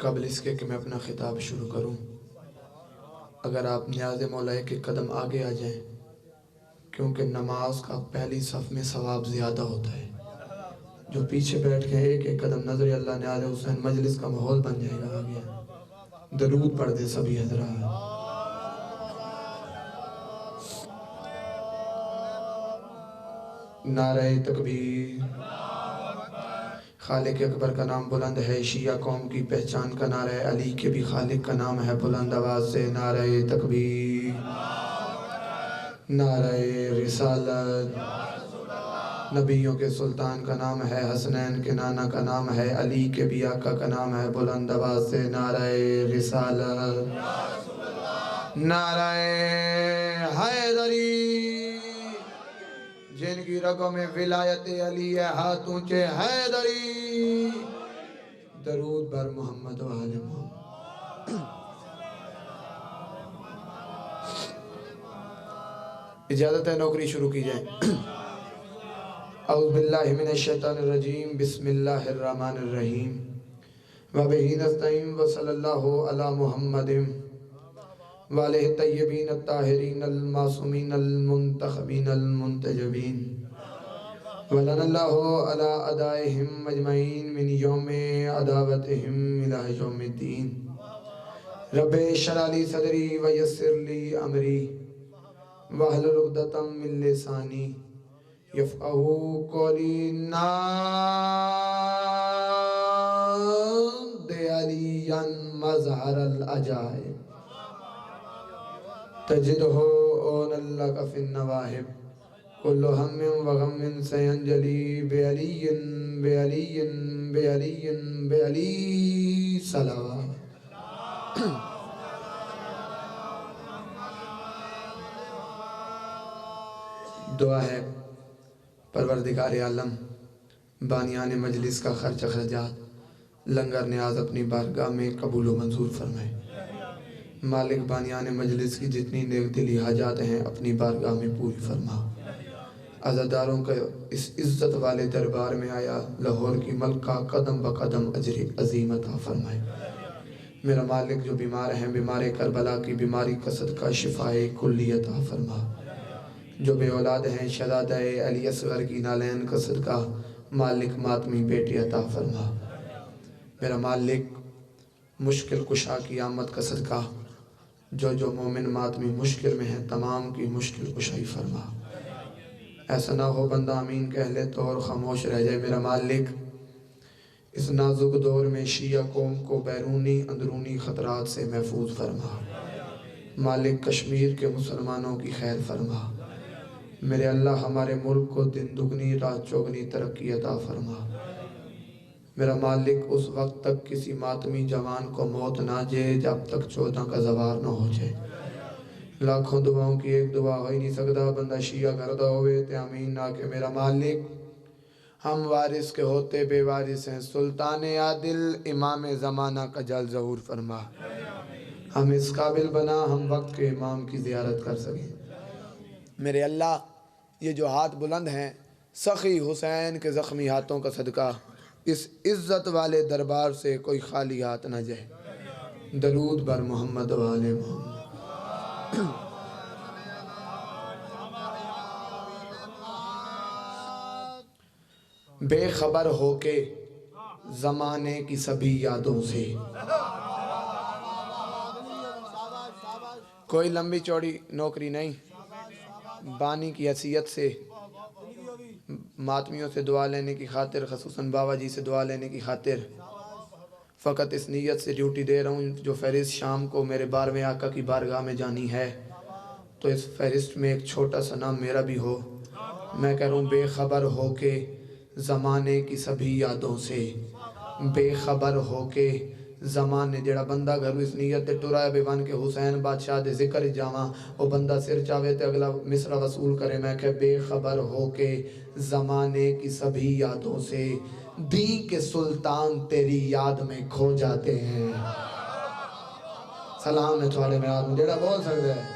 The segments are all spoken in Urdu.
قبل اس کے کہ میں اپنا خطاب شروع کروں، اگر آپ نیاز مولا ہے کہ قدم آگے آ جائیں، کیونکہ نماز کا پہلی صف میں ثواب زیادہ ہوتا ہے۔ جو پیچھے بیٹھ کے ایک ایک قدم نظر اللہ نیاز حسین، مجلس کا ماحول بن جائے گا آگے۔ درود پڑھ دے سبھی حضرات۔ نعرہ تکبیر۔ خالق اکبر کا نام بلند ہے، شیعہ قوم کی پہچان کا نعرہ ہے، علی کے بھی خالق کا نام ہے، بلند آواز سے نعرہ تکبیر، نعرہ رسالت۔ نبیوں کے سلطان کا نام ہے، حسنین کے نانا کا نام ہے، علی کے بھی آقا کا نام ہے، بلند آواز سے نعرہ رسالت، نعرہ حیدری۔ جن کی رگوں میں ولایت علی ہے، ہاتھ اونچے حیدری۔ درود بر محمد و آل محمد۔ اجازت ہے نوکری شروع کی جائے۔ اعوذ باللہ من الشیطان الرجیم، بسم اللہ الرحمن الرحیم، وبہ نستعین، وصلی اللہ علی محمد وآلہ الطیبین الطاہرین المعصومین المنتخبین المنتجبین، ولن اللہ علی اعدائہم مجمعین من یوم عداوتہم الی یوم الدین۔ رب اشرح لی صدری ویسر لی امری واحلل عقدۃ من لسانی یفقہوا قولی۔ ناد علیاً مظہر العجائب، تجدہ اون لک فی النواہب، کل ہم و غم سینجلی بعلی بعلی بعلی بعلی صلوات۔ دعا ہے، پروردگار عالم بانیان مجلس کا خرچ اخراجات لنگر نیاز اپنی بارگاہ میں قبول و منظور فرمائے۔ مالک بانیان مجلس کی جتنی نیک دلی حاجات ہیں اپنی بارگاہ میں پوری فرما۔ عزاداروں کا اس عزت والے دربار میں آیا لاہور کی ملکہ قدم بقدم اجر عظیم عطا فرمائے۔ میرا مالک جو بیمار ہیں، بیمار کربلا کی بیماری کا صدقہ شفائے کلی عطا فرما۔ جو بے اولاد ہیں، شہزادہ علی اصغر کی نالین کا صدقہ مالک ماتمی بیٹی عطا فرما۔ میرا مالک مشکل کشا کی آمد کا صدقہ جو مومن ماتمی مشکل میں ہیں تمام کی مشکل کشائی فرما۔ ایسا نہ ہو بندہ آمین کہہ لے تو اور خاموش رہ جائے۔ میرا مالک اس نازک دور میں شیعہ قوم کو بیرونی اندرونی خطرات سے محفوظ فرما۔ مالک کشمیر کے مسلمانوں کی خیر فرما۔ میرے اللہ ہمارے ملک کو دن دگنی رات چوگنی ترقی عطا فرما۔ میرا مالک اس وقت تک کسی ماتمی جوان کو موت نہ دے جب تک 14 کا زوار نہ ہو جائے۔ لاکھوں دعاؤں کی ایک دعا ہو ہی نہیں سکتا بندہ شیعہ کردہ ہوئے تے آمین نہ کہ میرا مالک ہم وارث کے ہوتے بے وارث ہیں، سلطان عادل امام زمانہ کا جل ظہور فرما۔ ہم اس قابل بنا ہم وقت کے امام کی زیارت کر سکیں۔ میرے اللہ یہ جو ہاتھ بلند ہیں سخی حسین کے زخمی ہاتھوں کا صدقہ اس عزت والے دربار سے کوئی خالی ہاتھ نہ جائے۔ درود بر محمد و آل محمد۔ بے خبر ہو کے زمانے کی سبھی یادوں سے، کوئی لمبی چوڑی نوکری نہیں، بانی کی حیثیت سے ماتمیوں سے دعا لینے کی خاطر، خصوصاً بابا جی سے دعا لینے کی خاطر فقط اس نیت سے ڈیوٹی دے رہا ہوں جو فہرست شام کو میرے 12ویں آقا کی بارگاہ میں جانی ہے تو اس فہرست میں ایک چھوٹا سا نام میرا بھی ہو۔ میں کہہ رہا ہوں بے خبر ہو کے زمانے کی سبھی یادوں سے، بے خبر ہو کے زمانے جڑا بندہ گھر اس نیت تے ٹرا ہے بیوان کے حسین بادشاہ دے ذکر جاواں وہ بندہ سر چاہے تے اگلا مصرع وصول کرے۔ میں کہ بے خبر ہو کے زمانے کی سبھی یادوں سے، دین کے سلطان تیری یاد میں کھو جاتے ہیں۔ سلام ہے تھوڑے میں آدم جڑا بول سکتے ہیں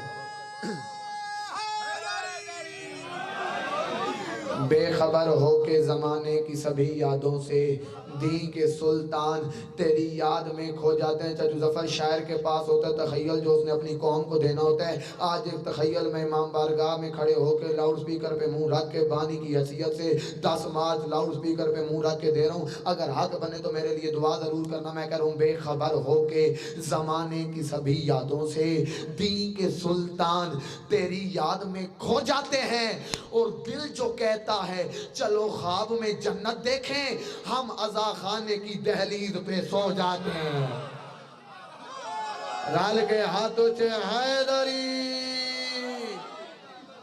بے خبر ہو کے زمانے کی سبھی یادوں سے دین کے سلطان تیری یاد میں کھو جاتے ہیں۔ چچو ظفر شاعر کے پاس ہوتا ہے تخیل جو اس نے اپنی قوم کو دینا ہوتا ہے۔ آج ایک تخیل میں امام بارگاہ میں کھڑے ہو کے لاؤڈ سپیکر پہ منہ رکھ کے بانی کی حیثیت سے 10 مارچ لاؤڈ سپیکر پہ منہ رکھ کے دے رہا ہوں، اگر حق بنے تو میرے لیے دعا ضرور کرنا۔ میں کہہ رہا ہوں بے خبر ہو کے زمانے کی سبھی یادوں سے دین کے سلطان تیری یاد میں کھو جاتے ہیں، اور دل جو کہتا ہے چلو خواب میں جنت دیکھیں، ہم عزا خانے کی دہلیز پہ سو جاتے ہیں۔ رال کے ہاتھوں سے حیدری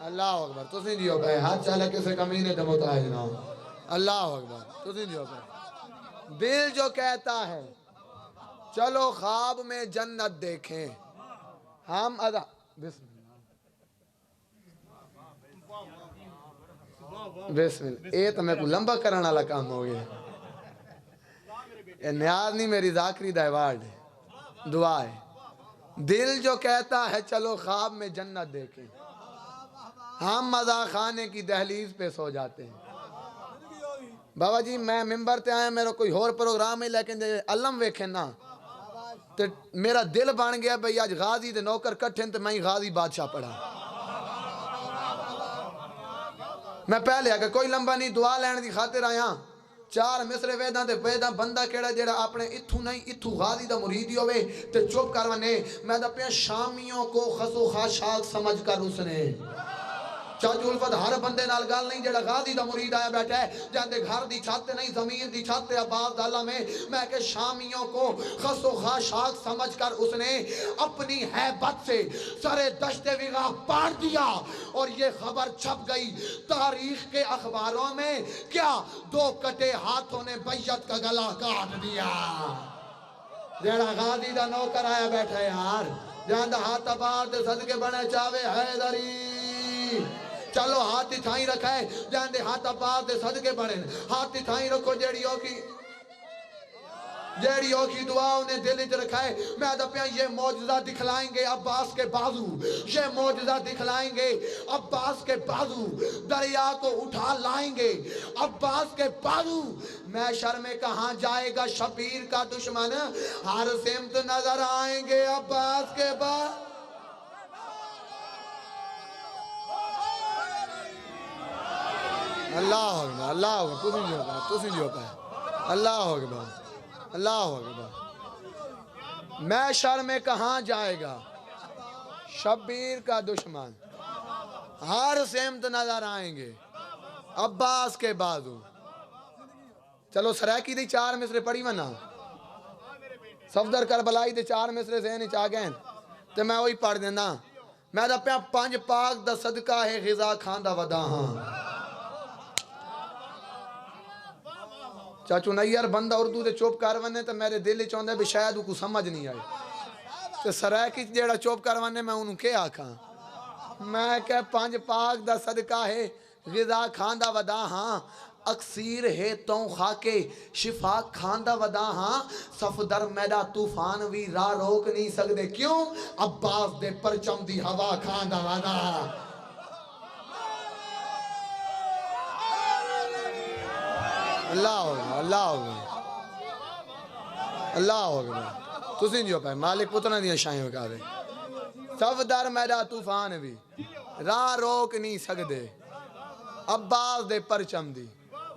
اللہ اکبر تو سی دیو پہ ہاتھ چالے کسے کمینے دے متعاج نہ ہو۔ اللہ اکبر تو سی دیو پہ دل جو کہتا ہے چلو خواب میں جنت دیکھیں، ہم عزا بسم اللہ اے تو میں کو لمبا کرنا والا کام ہو گیا۔ یہ نیاز نہیں میری ذاکری دا ایوارڈ ہے، دعا ہے۔ دل جو کہتا ہے چلو خواب میں جنت دیکھیں، ہم مزا خانے کی دہلیز پہ سو جاتے ہیں۔ بابا جی میں ممبر تے آیا میرا کوئی اور پروگرام ہے، لیکن علم ویکھیں نا تو میرا دل بن گیا بھئی آج غازی دے نوکر کٹھیں تو میں غازی بادشاہ پڑھا۔ میں پہلے آگا کوئی لمبا نہیں دعا لین دی خاطر آیا، 4 مصرے ویداں تے ویداں بندہ کیڑا جیڑا اپنے اتھو نہیں اتھو غازی دا مریدی ہوئے تے چپ کروانے میں دا پیا شامیوں کو خسو خاشاک سمجھ کر اس نے چاچو الفت ہر بندے نال گال نہیں جڑا غازی دا مرید آیا بیٹھا ہے جاندے گھر دی چھاتے نہیں زمین دی چھاتے عباس دالا میں کہ شامیوں کو خس و خاشاک سمجھ کر اس نے اپنی حیبت سے سر دشت وغا پاڑ دیا، اور یہ خبر چھپ گئی تاریخ کے اخباروں میں، کیا 2 کٹے ہاتھوں نے بیعت کا گلا کاٹ دیا۔ جڑا غازی دا نوکر آیا بیٹھا ہے یار جاندہ ہاتھ بار دے صدقے بنے چاہوے حیدری، چلو ہاتھ تھائیں رکھا ہے جاندے ہاتھ عباس دے صدقے بڑھیں، ہاتھ تھائیں رکھو جیڑیوں کی دعا انہیں دل اچھ رکھا ہے۔ میں ادھا یہ معجزہ دکھلائیں گے عباس کے بازو، یہ معجزہ دکھلائیں گے عباس کے بازو، دریا کو اٹھا لائیں گے عباس کے بازو۔ محشر میں کہاں جائے گا شبیر کا دشمن، ہر سمت نظر آئیں گے عباس کے بازو۔ اللہ اکبر اللہ اکبر تو سی جو پہ اللہ اکبر اللہ اکبر۔ محشر میں کہاں جائے گا شبیر کا دشمن، ہر سمت نظر آئیں گے عباس کے بازو۔ چلو سریکی دی 4 مصرے پڑھی ونا، صفدر کربلائی دی 4 مصرے ذہن چاہ گئے تو میں وہی پڑھ دینا۔ میں دا پیا 5 پاک دا صدقہ ہے غذا کھاندہ ودا ہاں۔ چاچو نیار بندہ اردو دے چوپ کروانے تو میرے دل چاہتا ہے بھی شاید وہ کو سمجھ نہیں آئی تو سرائکی جیڑا چوپ کروانے میں انہوں کیا آکھا، میں کہ 5 پاک دا صدقہ ہے غذا کھاندہ ودا ہاں، اکثیر ہے تو خاکے شفا کھاندہ ودا ہاں، صفدر میڈا طوفان وی راہ روک نہیں سکتے، کیوں عباس دے پرچم دی ہوا کھاندہ ودا۔ اللہ ہوگا اللہ ہوگا اللہ ہوگا تو سن جو پہ مالک پتنا دیا شاہیں ہوگا بے صفدر میڈا طوفان بھی راہ روک نہیں سکتے، عباس دے پرچم دی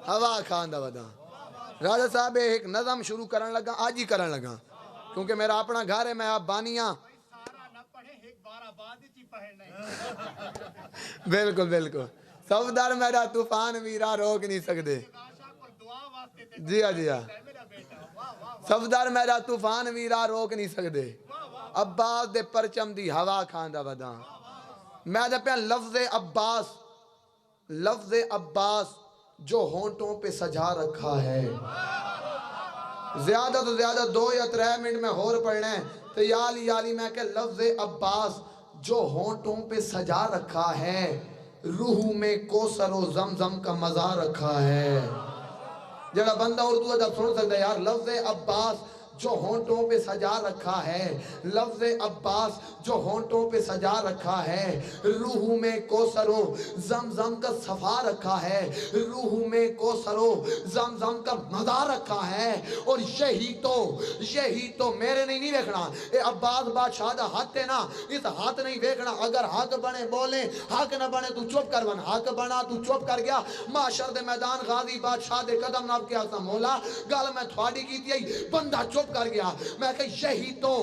ہوا کھاندہ ودا۔ راجہ صاحب ایک نظم شروع کرن لگا، آج ہی کرن لگا کیونکہ میرا اپنا گھر ہے، میں آپ بانیاں بالکل بالکل صفدر میڈا طوفان بھی راہ روک نہیں سکتے، جی ہاں جی ہاں صفدر میرا طوفان ویرا روک نہیں سکتے، عباس دے پرچم دی ہوا کھاندہ ودا۔ میں دے پہ لفظ عباس جو ہونٹوں پہ سجا رکھا ہے، زیادہ تو زیادہ 2 یا 3 منٹ میں اور پڑھنے تو یالی میں کہ لفظ عباس جو ہونٹوں پہ سجا رکھا ہے، روح میں کوثر و زمزم کا مزہ رکھا ہے۔ جڑا بندہ اردو ادب سن سکتا ہے یار لفظ عباس جو ہونٹوں پہ سجا رکھا ہے، لفظ عباس جو ہونٹوں پہ سجا رکھا ہے، روح میں کوثر و زمزم کا صفا رکھا ہے، روح میں کوثر و زمزم کا مزہ رکھا ہے، اور یہی تو میرے نہیں دیکھنا، اے عباس بادشاہ دا ہاتھ ہے نا، اس ہاتھ نہیں دیکھنا، اگر حق بنے بولیں، حق نہ بنے تو چپ کر بن، حق بنا تو چپ کر گیا، معاشر دے میدان غازی بادشاہ دے قدم ناب کیا سا مولا گل میں تھوڑی کی تھی، بندہ چپ کر گیا، میں کہ یہی تو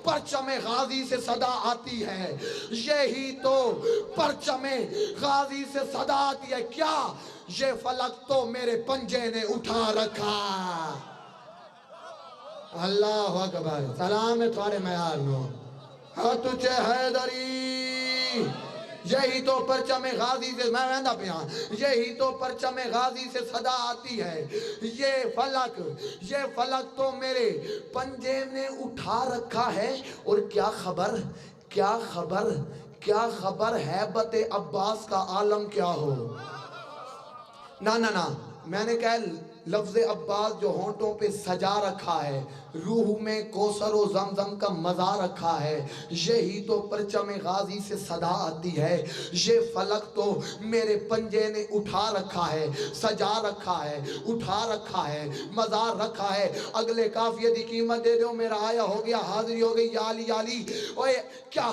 پرچم غازی سے صدا آتی ہے، یہی تو پرچم غازی سے صدا آتی ہے، کیا یہ فلک تو میرے پنجے نے اٹھا رکھا۔ اللہ اکبر، سلام ہے تھوڑے معیار نو، ہاں تجھے حیدری، یہی تو پرچم غازی سے، میں ویندہ پہ ہاں، یہی تو پرچم غازی سے صدا آتی ہے، یہ فلک تو میرے پنجے نے اٹھا رکھا ہے، اور کیا خبر حیبت عباس کا عالم کیا ہو۔ نا میں نے کہا لفظ عباس جو ہونٹوں پہ سجا رکھا ہے، روح میں کوثر و زمزم کا مزہ رکھا ہے، یہی تو پرچم غازی سے صدا آتی ہے، یہ فلک تو میرے پنجے نے اٹھا رکھا ہے، سجا رکھا ہے، اٹھا رکھا ہے، مزار رکھا ہے۔ اگلے قافیہ دی قیمت دے دو، میرا آیا ہو گیا، حاضری ہو گئی، یا علی یا علی، اوے کیا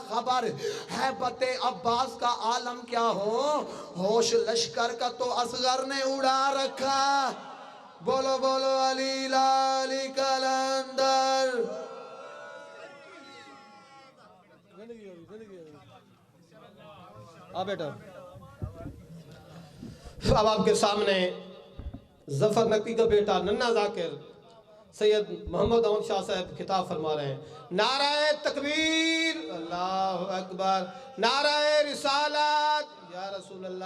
خبر حیبت عباس کا عالم کیا ہو، ہوش لشکر کا تو اصغر نے اڑا رکھا، بولو بولو علی لالی کلندر۔ بیٹا اب آپ کے سامنے ظفر نقوی کا بیٹا ننھا ذاکر سید محمد احمد شاہ صاحب خطاب فرما رہے ہیں۔ نعرہ تکبیر، اللہ اکبر، نعرہ رسالت، یا رسول اللہ۔